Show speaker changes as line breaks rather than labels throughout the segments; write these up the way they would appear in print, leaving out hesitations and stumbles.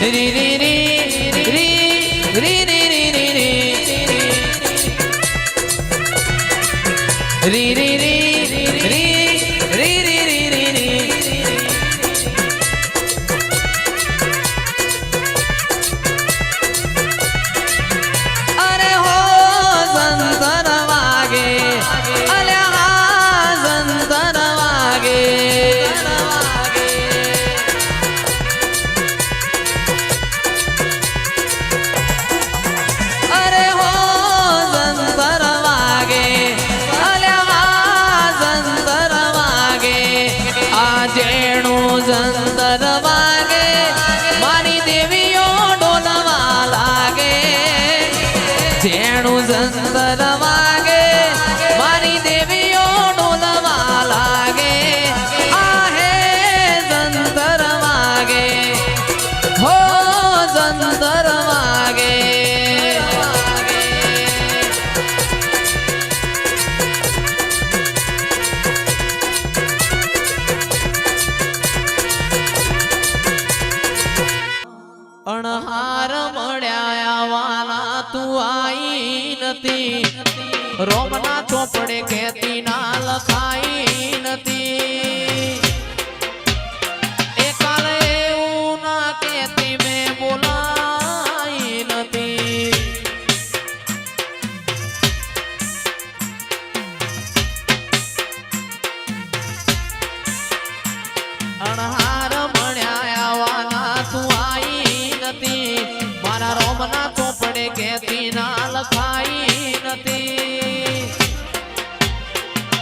રી રી રી રી રી રી રી રી રી રી રી જંતર વાગે મારી દેવીઓ ડોલવા લાગે જેણું જંતર વાગે મારી દેવીઓ ડોલવા લાગે આ હે જંતર વાગે હો જંતર વાગે અણહાર મળ્યા વાલા તું આઈ નથી રોમના ચોપડે કહેતી ના લખાઈ નથી એ કાલે એવું ના કહેતી મેં બોલાઈ નથી અણહાર મળ્યા વાલા તું મારા રોમના ચોપડે કહેતી ના લખાઈ નથી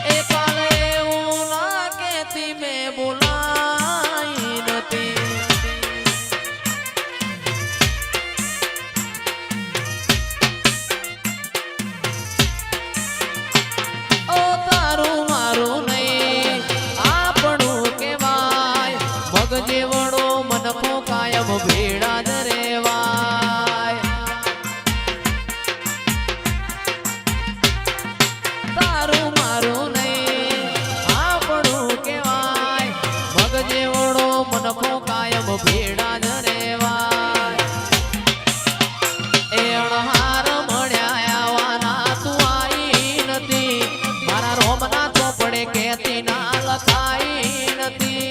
એ કાલે એવું ના કહેતી મેં બોલાઈ નથી ઓ તારું મારું નહીં આપણું કહેવાય મગ જેવડો મનખો કાયમ ભેડા જ રેવાય તારું મારું નહીં આપણું કહેવાય મગ જેવડો મનખો કાયમ ભેડા જ રેવાય એ અણહાર મળ્યા આવવાના તું આઈ નથી મારા રોમના ચોપડે કહેતી ના લખાઈ નથી